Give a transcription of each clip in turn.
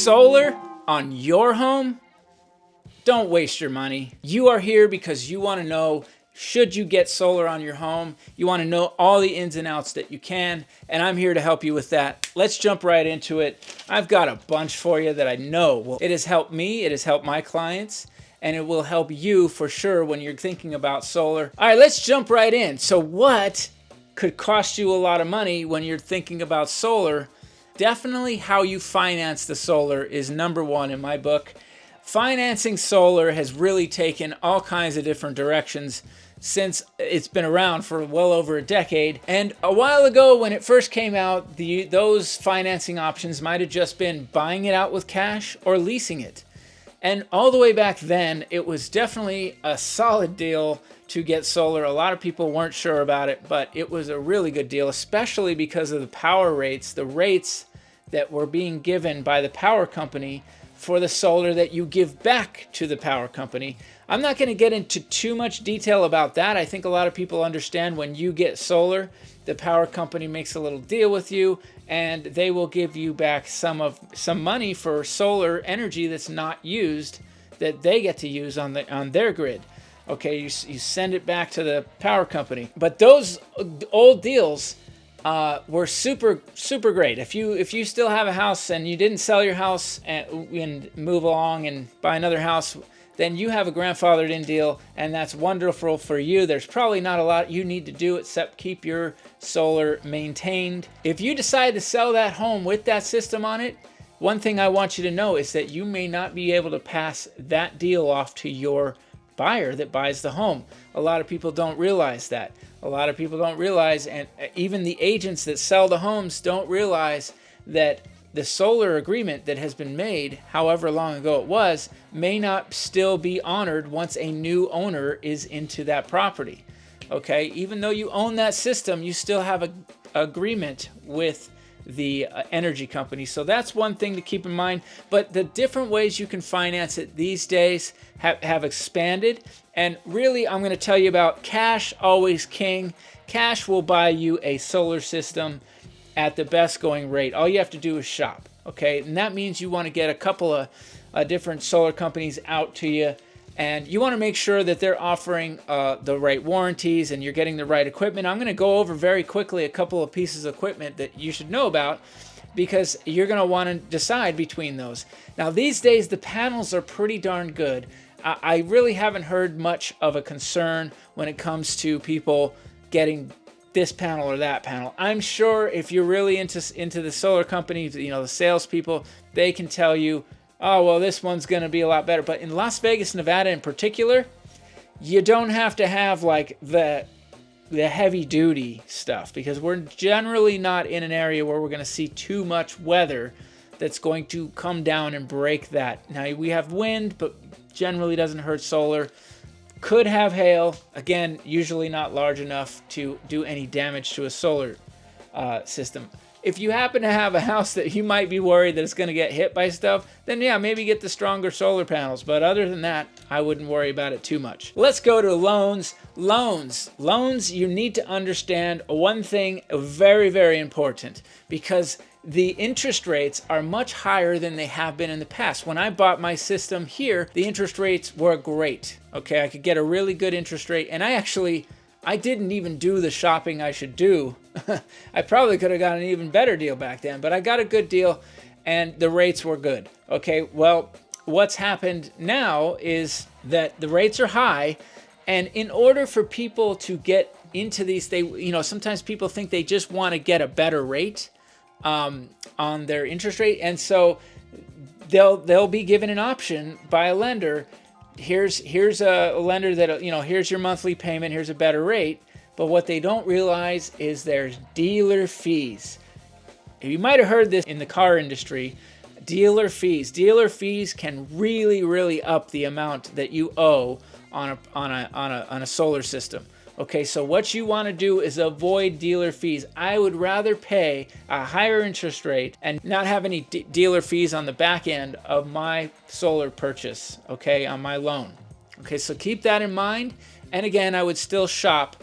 Solar on your home? Don't waste your money. You are here because you want to know, should you get solar on your home? You want to know all the ins and outs that you can, and I'm here to help you with that. Let's jump right into it. I've got a bunch for you that I know it has helped me, it has helped my clients, and it will help you for sure when you're thinking about solar. All right, let's jump right in. So what could cost you a lot of money when you're thinking about solar? Definitely how you finance the solar is number one in my book. Financing solar has really taken all kinds of different directions since it's been around for well over a decade. And a while ago when it first came out, those financing options might have just been buying it out with cash or leasing it. And all the way back then, it was definitely a solid deal to get solar. A lot of people weren't sure about it, but it was a really good deal, especially because of the power rates, the rates that were being given by the power company for the solar that you give back to the power company. I'm not going to get into too much detail about that. I think a lot of people understand when you get solar, the power company makes a little deal with you and they will give you back some money for solar energy that's not used, that they get to use on their grid. Okay, you send it back to the power company. But those old deals were super great. If you still have a house and you didn't sell your house and move along and buy another house, then you have a grandfathered in deal, and that's wonderful for you. There's probably not a lot you need to do except keep your solar maintained. If you decide to sell that home with that system on it, one thing I want you to know is that you may not be able to pass that deal off to your buyer that buys the home. A lot of people don't realize that. A lot of people don't realize, and even the agents that sell the homes don't realize that the solar agreement that has been made, however long ago it was, may not still be honored once a new owner is into that property. Okay, even though you own that system, you still have an agreement with the energy company. So that's one thing to keep in mind. But the different ways you can finance it these days have expanded. And really, I'm going to tell you about cash, always king. Cash will buy you a solar system at the best going rate. All you have to do is shop. Okay, and that means you want to get a couple of different solar companies out to you. And you want to make sure that they're offering the right warranties and you're getting the right equipment. I'm going to go over very quickly a couple of pieces of equipment that you should know about because you're going to want to decide between those. Now, these days, the panels are pretty darn good. I really haven't heard much of a concern when it comes to people getting this panel or that panel. I'm sure if you're really into the solar companies, the salespeople, they can tell you, oh, well, this one's going to be a lot better. But in Las Vegas, Nevada in particular, you don't have to have like the heavy duty stuff because we're generally not in an area where we're going to see too much weather that's going to come down and break that. Now, we have wind, but generally doesn't hurt solar. Could have hail, again, usually not large enough to do any damage to a solar system. If you happen to have a house that you might be worried that it's going to get hit by stuff, then yeah, maybe get the stronger solar panels. But other than that, I wouldn't worry about it too much. Let's go to loans. Loans, you need to understand one thing very, very important because the interest rates are much higher than they have been in the past. When I bought my system here, the interest rates were great. Okay, I could get a really good interest rate, and I didn't even do the shopping I should do. I probably could have got an even better deal back then, but I got a good deal and the rates were good. Okay, well, what's happened now is that the rates are high, and in order for people to get into these, sometimes people think they just want to get a better rate on their interest rate, and so they'll be given an option by a lender. Here's a lender that, here's your monthly payment, here's a better rate. But what they don't realize is there's dealer fees. You might have heard this in the car industry, dealer fees. Dealer fees can really, really up the amount that you owe on a solar system. Okay, so what you want to do is avoid dealer fees. I would rather pay a higher interest rate and not have any dealer fees on the back end of my solar purchase, okay, on my loan. Okay, so keep that in mind. And again, I would still shop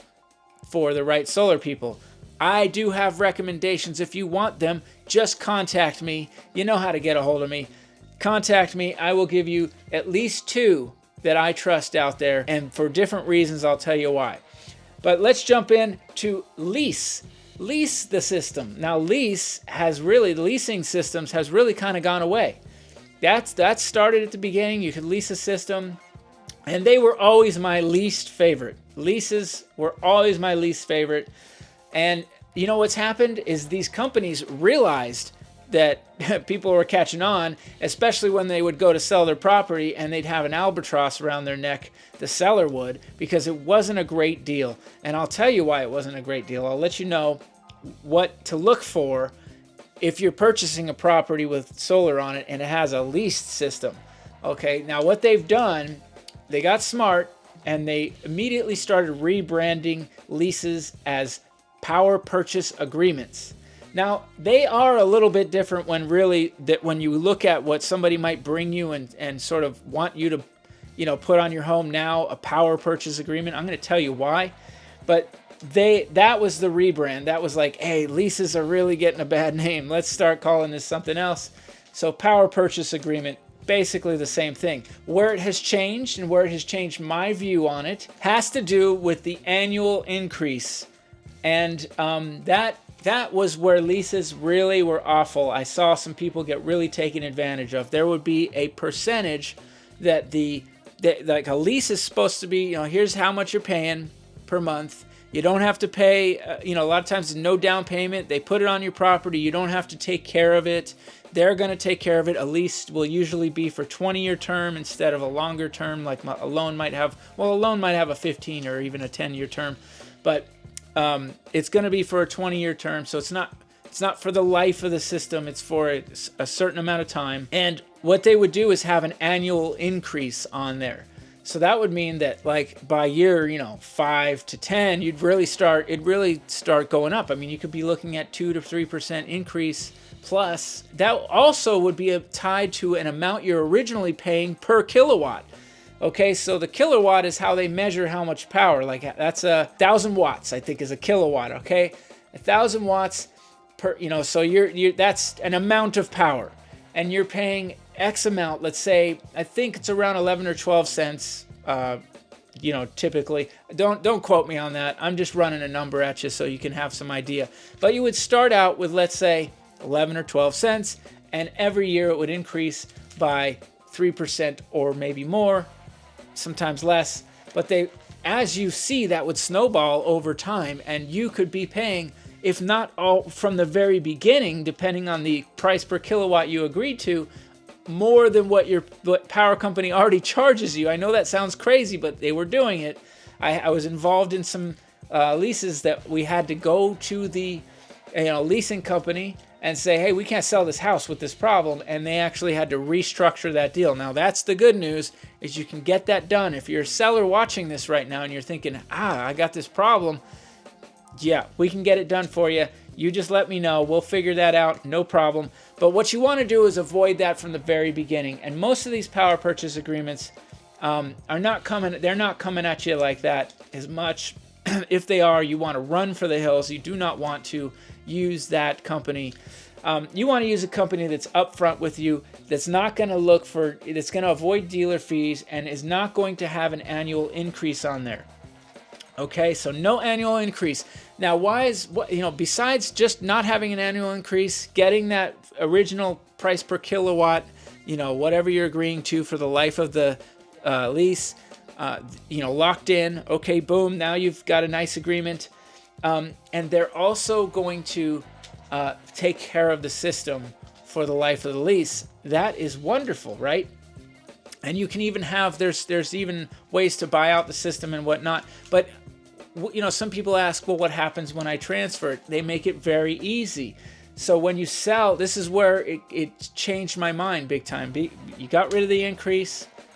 for the right solar people. I do have recommendations. If you want them, just contact me. You know how to get a hold of me. contact me. I will give you at least 2 that I trust out there, and for different reasons, I'll tell you why. But let's jump in to lease. Lease the system. Now, leasing systems has really kind of gone away. That started at the beginning. You could lease a system, and they were always my least favorite. Leases were always my least favorite. And you know what's happened is these companies realized that people were catching on, especially when they would go to sell their property and they'd have an albatross around their neck, the seller would, because it wasn't a great deal. And I'll tell you why it wasn't a great deal. I'll let you know what to look for if you're purchasing a property with solar on it and it has a leased system. Okay, now what they've done, they got smart and they immediately started rebranding leases as power purchase agreements. Now, they are a little bit different when you look at what somebody might bring you and sort of want you to, put on your home now, a power purchase agreement. I'm going to tell you why. But that was the rebrand. That was like, hey, leases are really getting a bad name. Let's start calling this something else. So power purchase agreement, basically the same thing. Where it has changed and where it has changed my view on it has to do with the annual increase. And that was where leases really were awful. I saw some people get really taken advantage of. There would be a percentage that like a lease is supposed to be, here's how much you're paying per month. You don't have to pay, a lot of times no down payment. They put it on your property. You don't have to take care of it. They're going to take care of it. A lease will usually be for 20-year term instead of a longer term, like a loan might have. Well, a loan might have a 15 or even a 10-year term, but it's going to be for a 20-year term, so it's not for the life of the system. It's for a certain amount of time. And what they would do is have an annual increase on there. So that would mean that like by year, 5 to 10, it'd really start going up. I mean, you could be looking at 2 to 3% increase plus. That also would be tied to an amount you're originally paying per kilowatt. Okay, so the kilowatt is how they measure how much power. Like that's 1,000 watts, I think, is a kilowatt. Okay, 1,000 watts per. So that's an amount of power, and you're paying X amount. Let's say I think it's around 11 or 12 cents. Typically, don't quote me on that. I'm just running a number at you so you can have some idea. But you would start out with, let's say, 11 or 12 cents, and every year it would increase by 3% or maybe more. Sometimes less, but as you see, that would snowball over time, and you could be paying, if not all from the very beginning, depending on the price per kilowatt you agreed to, more than what power company already charges you. I know that sounds crazy, but they were doing it. I was involved in some leases that we had to go to the leasing company and say, hey, we can't sell this house with this problem, and they actually had to restructure that deal. Now, that's the good news, is you can get that done. If you're a seller watching this right now and you're thinking, I got this problem, yeah, we can get it done for you. You just let me know. We'll figure that out, no problem. But what you want to do is avoid that from the very beginning. And most of these power purchase agreements they're not coming at you like that as much. If they are, you want to run for the hills. You do not want to use that company. You want to use a company that's upfront with you, that's not going to that's going to avoid dealer fees and is not going to have an annual increase on there. Okay, so no annual increase. Now, besides just not having an annual increase, getting that original price per kilowatt, whatever you're agreeing to for the life of the lease, locked in. Okay, boom, now you've got a nice agreement. And they're also going to take care of the system for the life of the lease. That is wonderful, right? And you can even have, there's even ways to buy out the system and whatnot. But, some people ask, well, what happens when I transfer it? They make it very easy. So when you sell, this is where it changed my mind big time. You got rid of the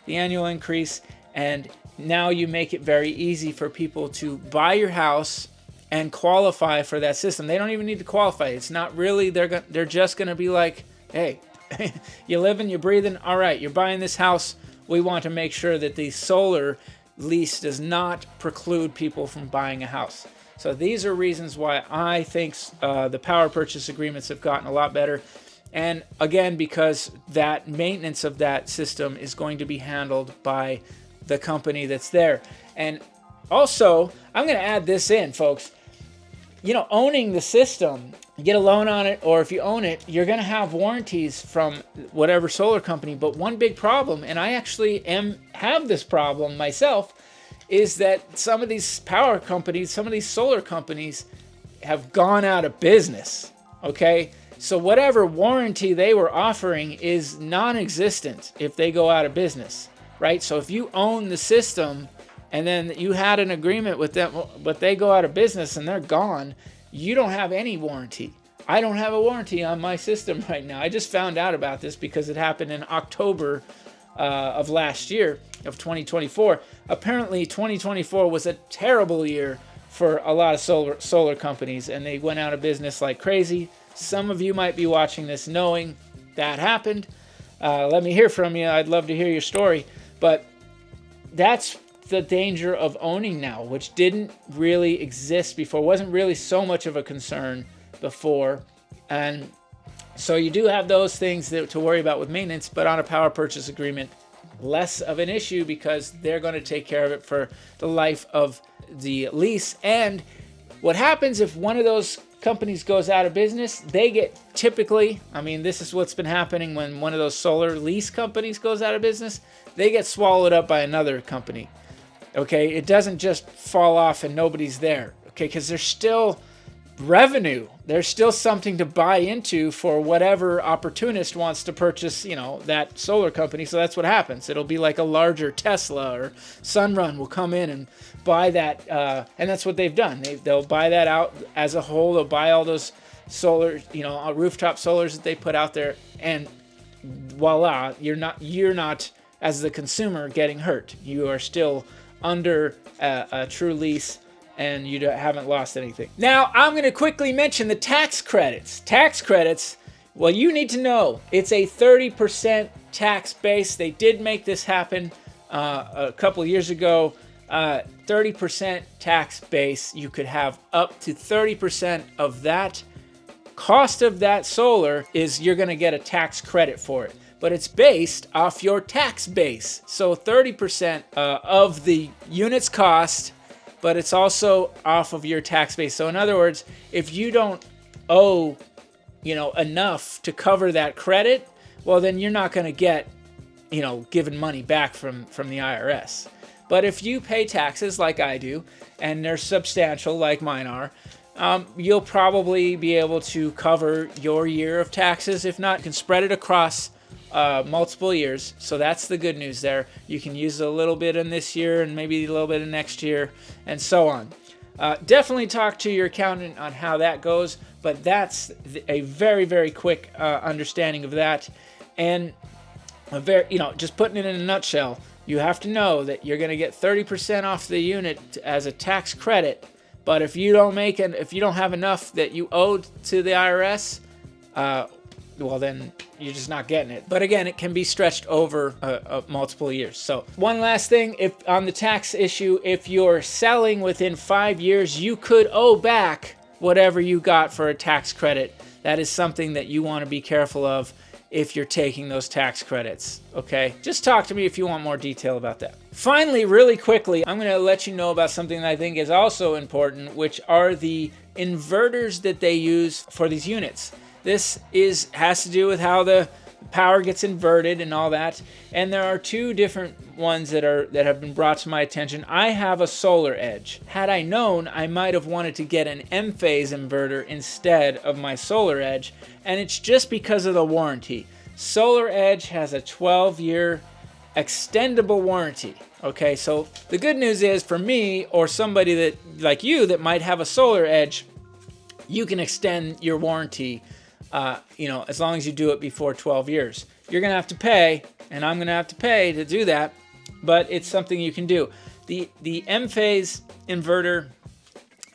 annual increase, and now you make it very easy for people to buy your house and qualify for that system. They don't even need to qualify. It's not really, they're just going to be like, hey, you're living, you're breathing. All right, you're buying this house. We want to make sure that the solar lease does not preclude people from buying a house. So these are reasons why I think the power purchase agreements have gotten a lot better. And again, because that maintenance of that system is going to be handled by the company that's there. And also, I'm going to add this in, folks. Owning the system, you get a loan on it, or if you own it, you're going to have warranties from whatever solar company. But one big problem, and I actually have this problem myself, is that some of these power companies, some of these solar companies have gone out of business, okay? So whatever warranty they were offering is non-existent if they go out of business, right? So if you own the system and then you had an agreement with them, but they go out of business and they're gone, you don't have any warranty. I don't have a warranty on my system right now. I just found out about this because it happened in October of last year, of 2024. Apparently 2024 was a terrible year for a lot of solar companies, and they went out of business like crazy. Some of you might be watching this knowing that happened. Let me hear from you. I'd love to hear your story. But that's the danger of owning now, which didn't really exist before, wasn't really so much of a concern before. And so you do have those things to worry about with maintenance, but on a power purchase agreement, less of an issue because they're going to take care of it for the life of the lease. And what happens if one of those companies goes out of business, they get typically, this is what's been happening when one of those solar lease companies goes out of business, they get swallowed up by another company. Okay, it doesn't just fall off and nobody's there. Okay, because there's still revenue. There's still something to buy into for whatever opportunist wants to purchase, that solar company. So that's what happens. It'll be like a larger Tesla or Sunrun will come in and buy that. And that's what they've done. They'll buy that out as a whole. They'll buy all those solar, rooftop solars that they put out there. And voila, you're not as the consumer getting hurt. You are still under a true lease, and you haven't lost anything. Now, I'm going to quickly mention the tax credits. Tax credits, well, you need to know it's a 30% tax base. They did make this happen a couple of years ago. 30% tax base. You could have up to 30% of that cost of that solar you're going to get a tax credit for it. But it's based off your tax base. So 30% of the unit's cost, but it's also off of your tax base. So in other words, if you don't owe, enough to cover that credit, well, then you're not going to get, given money back from the IRS. But if you pay taxes like I do, and they're substantial like mine are, you'll probably be able to cover your year of taxes. If not, you can spread it across multiple years. So that's the good news there. You can use a little bit in this year and maybe a little bit in next year and so on. Definitely talk to your accountant on how that goes, but that's a very, very quick understanding of that. And just putting it in a nutshell, you have to know that you're going to get 30% off the unit as a tax credit. But if you don't have enough that you owe to the IRS, well, then you're just not getting it. But again, it can be stretched over multiple years. So one last thing, if on the tax issue, if you're selling within 5 years, you could owe back whatever you got for a tax credit. That is something that you want to be careful of if you're taking those tax credits, okay? Just talk to me if you want more detail about that. Finally, really quickly, I'm going to let you know about something that I think is also important, which are the inverters that they use for these units. This has to do with how the power gets inverted and all that. And there are two different ones that have been brought to my attention. I have a Solar Edge. Had I known, I might have wanted to get an M-phase inverter instead of my Solar Edge, and it's just because of the warranty. Solar Edge has a 12-year extendable warranty. Okay, so the good news is for me or somebody that like you that might have a Solar Edge, you can extend your warranty as long as you do it before 12 years. You're going to have to pay, and I'm going to have to pay to do that, but it's something you can do. The M-phase inverter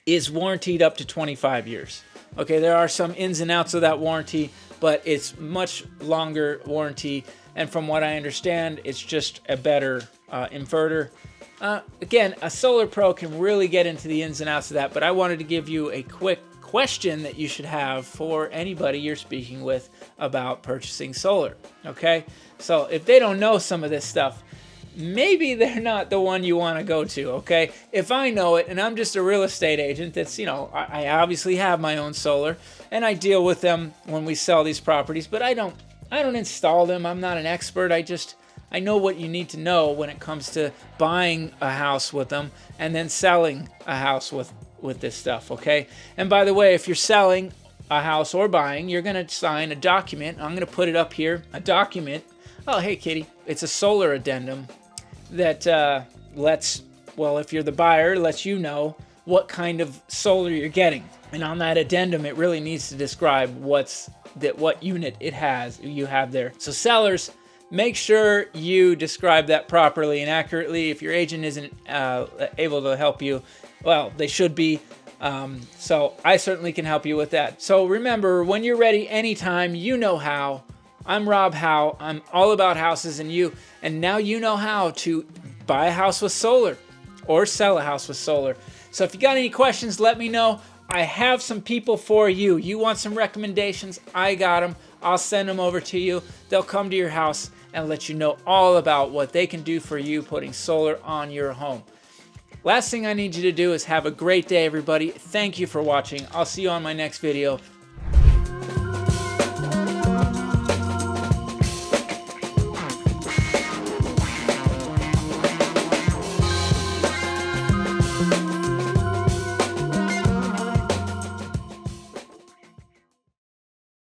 is warranted up to 25 years. Okay, there are some ins and outs of that warranty, but it's much longer warranty, and from what I understand, it's just a better inverter. Again, a Solar Pro can really get into the ins and outs of that, but I wanted to give you a quick question that you should have for anybody you're speaking with about purchasing solar. Okay, so if they don't know some of this stuff, maybe they're not the one you want to go to. Okay, if I know it and I'm just a real estate agent that's, I obviously have my own solar and I deal with them when we sell these properties, but I don't install them. I'm not an expert. I know what you need to know when it comes to buying a house with them and then selling a house with this stuff. Okay, and by the way, if you're selling a house or buying, you're going to sign a document. I'm going to put it up here, a document. Oh, hey, kitty. It's a solar addendum that if you're the buyer, lets you know what kind of solar you're getting. And on that addendum, it really needs to describe what unit you have there. So sellers, make sure you describe that properly and accurately. If your agent isn't able to help you, well, they should be. So I certainly can help you with that. So remember, when you're ready anytime, you know how. I'm Rob Howe. I'm all about houses and now you know how to buy a house with solar or sell a house with solar. So if you got any questions, let me know. I have some people for you. You want some recommendations? I got them. I'll send them over to you. They'll come to your house and let you know all about what they can do for you putting solar on your home. Last thing I need you to do is have a great day, everybody. Thank you for watching. I'll see you on my next video.